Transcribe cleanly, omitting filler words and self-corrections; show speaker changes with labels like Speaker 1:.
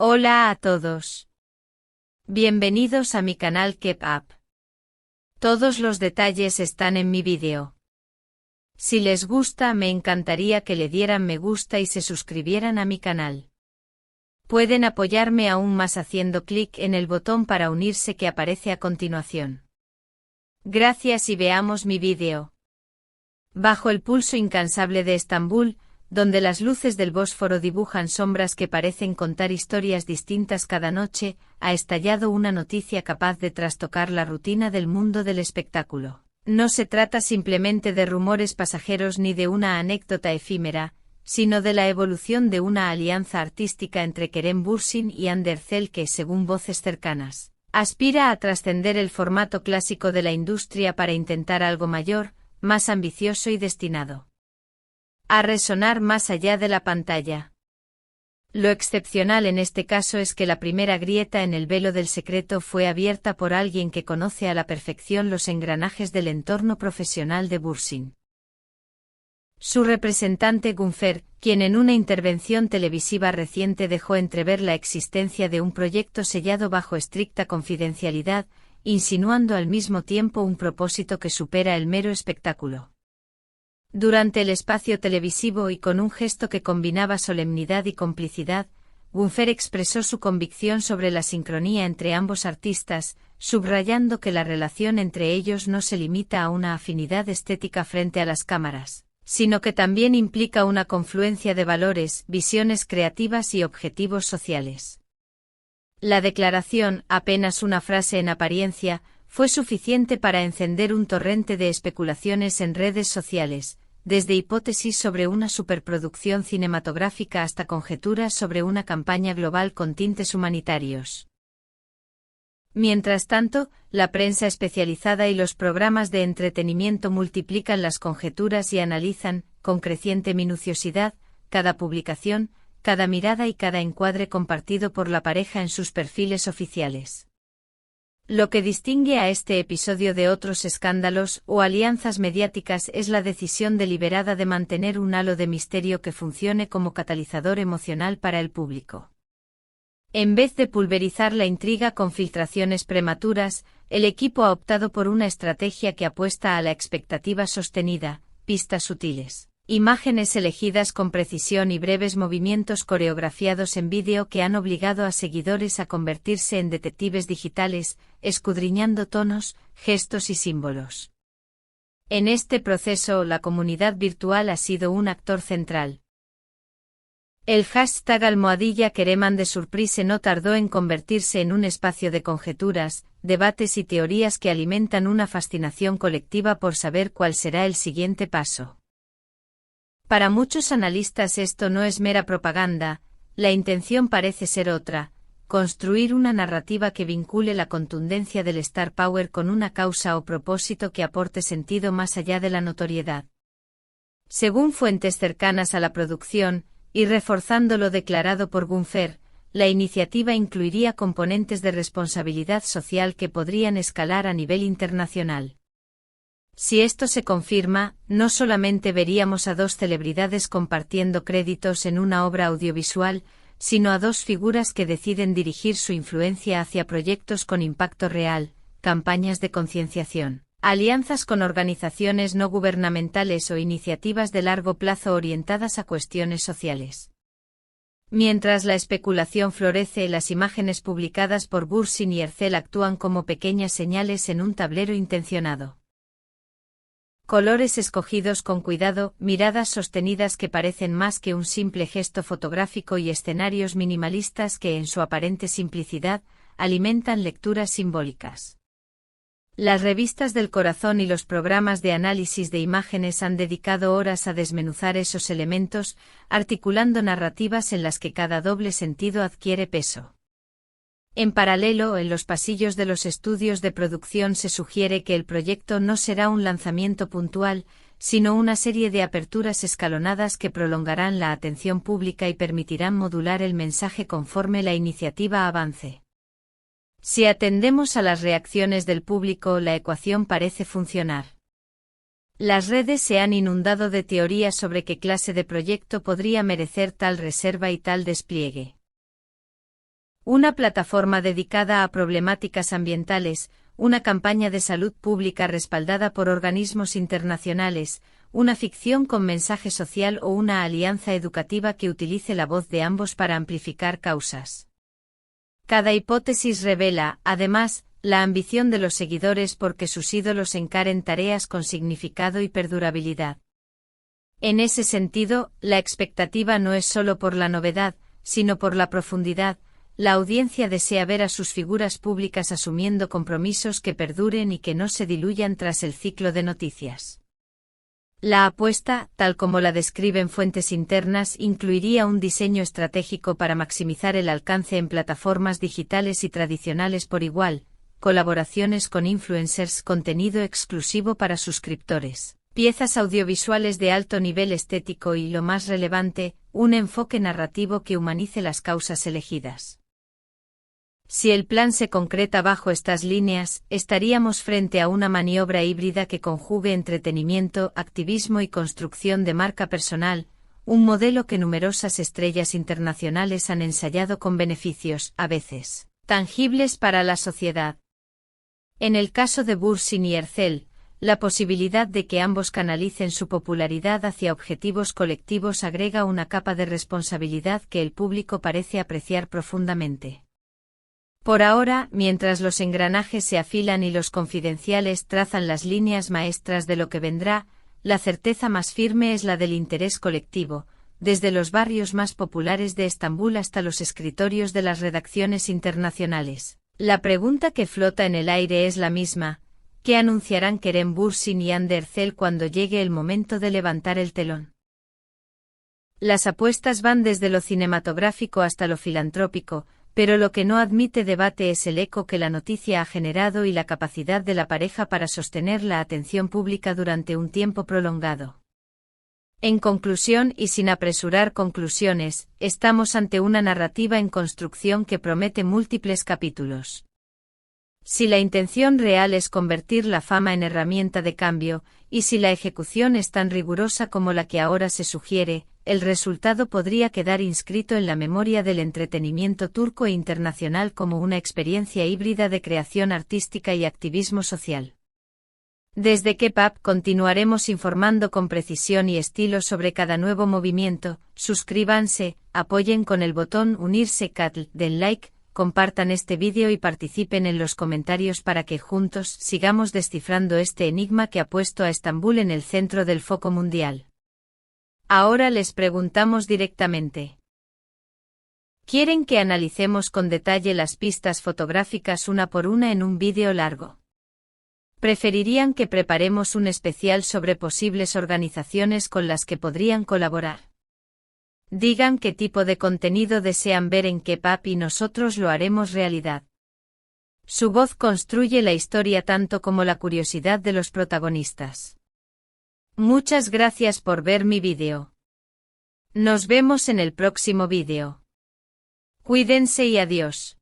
Speaker 1: Hola a todos. Bienvenidos a mi canal Keep Up. Todos los detalles están en mi vídeo. Si les gusta, me encantaría que le dieran me gusta y se suscribieran a mi canal. Pueden apoyarme aún más haciendo clic en el botón para unirse que aparece a continuación. Gracias y veamos mi vídeo. Bajo el pulso incansable de Estambul, donde las luces del Bósforo dibujan sombras que parecen contar historias distintas cada noche, ha estallado una noticia capaz de trastocar la rutina del mundo del espectáculo. No se trata simplemente de rumores pasajeros ni de una anécdota efímera, sino de la evolución de una alianza artística entre Kerem Bürsin y Hande Erçel que, según voces cercanas, aspira a trascender el formato clásico de la industria para intentar algo mayor, más ambicioso y destinado a resonar más allá de la pantalla. Lo excepcional en este caso es que la primera grieta en el velo del secreto fue abierta por alguien que conoce a la perfección los engranajes del entorno profesional de Bürsin. Su representante Günfer, quien en una intervención televisiva reciente dejó entrever la existencia de un proyecto sellado bajo estricta confidencialidad, insinuando al mismo tiempo un propósito que supera el mero espectáculo. Durante el espacio televisivo y con un gesto que combinaba solemnidad y complicidad, Günfer expresó su convicción sobre la sincronía entre ambos artistas, subrayando que la relación entre ellos no se limita a una afinidad estética frente a las cámaras, sino que también implica una confluencia de valores, visiones creativas y objetivos sociales. La declaración, apenas una frase en apariencia, fue suficiente para encender un torrente de especulaciones en redes sociales, desde hipótesis sobre una superproducción cinematográfica hasta conjeturas sobre una campaña global con tintes humanitarios. Mientras tanto, la prensa especializada y los programas de entretenimiento multiplican las conjeturas y analizan, con creciente minuciosidad, cada publicación, cada mirada y cada encuadre compartido por la pareja en sus perfiles oficiales. Lo que distingue a este episodio de otros escándalos o alianzas mediáticas es la decisión deliberada de mantener un halo de misterio que funcione como catalizador emocional para el público. En vez de pulverizar la intriga con filtraciones prematuras, el equipo ha optado por una estrategia que apuesta a la expectativa sostenida, pistas sutiles, imágenes elegidas con precisión y breves movimientos coreografiados en vídeo que han obligado a seguidores a convertirse en detectives digitales, escudriñando tonos, gestos y símbolos. En este proceso, la comunidad virtual ha sido un actor central. El hashtag #KeremHandeSurprise no tardó en convertirse en un espacio de conjeturas, debates y teorías que alimentan una fascinación colectiva por saber cuál será el siguiente paso. Para muchos analistas esto no es mera propaganda, la intención parece ser otra: construir una narrativa que vincule la contundencia del Star Power con una causa o propósito que aporte sentido más allá de la notoriedad. Según fuentes cercanas a la producción, y reforzando lo declarado por Günfer, la iniciativa incluiría componentes de responsabilidad social que podrían escalar a nivel internacional. Si esto se confirma, no solamente veríamos a dos celebridades compartiendo créditos en una obra audiovisual, sino a dos figuras que deciden dirigir su influencia hacia proyectos con impacto real, campañas de concienciación, alianzas con organizaciones no gubernamentales o iniciativas de largo plazo orientadas a cuestiones sociales. Mientras la especulación florece, las imágenes publicadas por Bürsin y Erçel actúan como pequeñas señales en un tablero intencionado. Colores escogidos con cuidado, miradas sostenidas que parecen más que un simple gesto fotográfico y escenarios minimalistas que, en su aparente simplicidad, alimentan lecturas simbólicas. Las revistas del corazón y los programas de análisis de imágenes han dedicado horas a desmenuzar esos elementos, articulando narrativas en las que cada doble sentido adquiere peso. En paralelo, en los pasillos de los estudios de producción se sugiere que el proyecto no será un lanzamiento puntual, sino una serie de aperturas escalonadas que prolongarán la atención pública y permitirán modular el mensaje conforme la iniciativa avance. Si atendemos a las reacciones del público, la ecuación parece funcionar. Las redes se han inundado de teorías sobre qué clase de proyecto podría merecer tal reserva y tal despliegue. Una plataforma dedicada a problemáticas ambientales, una campaña de salud pública respaldada por organismos internacionales, una ficción con mensaje social o una alianza educativa que utilice la voz de ambos para amplificar causas. Cada hipótesis revela, además, la ambición de los seguidores porque sus ídolos encaren tareas con significado y perdurabilidad. En ese sentido, la expectativa no es solo por la novedad, sino por la profundidad. La audiencia desea ver a sus figuras públicas asumiendo compromisos que perduren y que no se diluyan tras el ciclo de noticias. La apuesta, tal como la describen fuentes internas, incluiría un diseño estratégico para maximizar el alcance en plataformas digitales y tradicionales por igual, colaboraciones con influencers, contenido exclusivo para suscriptores, piezas audiovisuales de alto nivel estético y, lo más relevante, un enfoque narrativo que humanice las causas elegidas. Si el plan se concreta bajo estas líneas, estaríamos frente a una maniobra híbrida que conjugue entretenimiento, activismo y construcción de marca personal, un modelo que numerosas estrellas internacionales han ensayado con beneficios, a veces, tangibles para la sociedad. En el caso de Bursin y Ercel, la posibilidad de que ambos canalicen su popularidad hacia objetivos colectivos agrega una capa de responsabilidad que el público parece apreciar profundamente. Por ahora, mientras los engranajes se afilan y los confidenciales trazan las líneas maestras de lo que vendrá, la certeza más firme es la del interés colectivo, desde los barrios más populares de Estambul hasta los escritorios de las redacciones internacionales. La pregunta que flota en el aire es la misma: ¿qué anunciarán Kerem Bürsin y Hande Erçel cuando llegue el momento de levantar el telón? Las apuestas van desde lo cinematográfico hasta lo filantrópico, pero lo que no admite debate es el eco que la noticia ha generado y la capacidad de la pareja para sostener la atención pública durante un tiempo prolongado. En conclusión, y sin apresurar conclusiones, estamos ante una narrativa en construcción que promete múltiples capítulos. Si la intención real es convertir la fama en herramienta de cambio, y si la ejecución es tan rigurosa como la que ahora se sugiere, el resultado podría quedar inscrito en la memoria del entretenimiento turco e internacional como una experiencia híbrida de creación artística y activismo social. Desde Kepap continuaremos informando con precisión y estilo sobre cada nuevo movimiento. Suscríbanse, apoyen con el botón unirse, den like, compartan este vídeo y participen en los comentarios para que juntos sigamos descifrando este enigma que ha puesto a Estambul en el centro del foco mundial. Ahora les preguntamos directamente. ¿Quieren que analicemos con detalle las pistas fotográficas una por una en un vídeo largo? ¿Preferirían que preparemos un especial sobre posibles organizaciones con las que podrían colaborar? Digan qué tipo de contenido desean ver en Kepap y nosotros lo haremos realidad. Su voz construye la historia tanto como la curiosidad de los protagonistas. Muchas gracias por ver mi vídeo. Nos vemos en el próximo vídeo. Cuídense y adiós.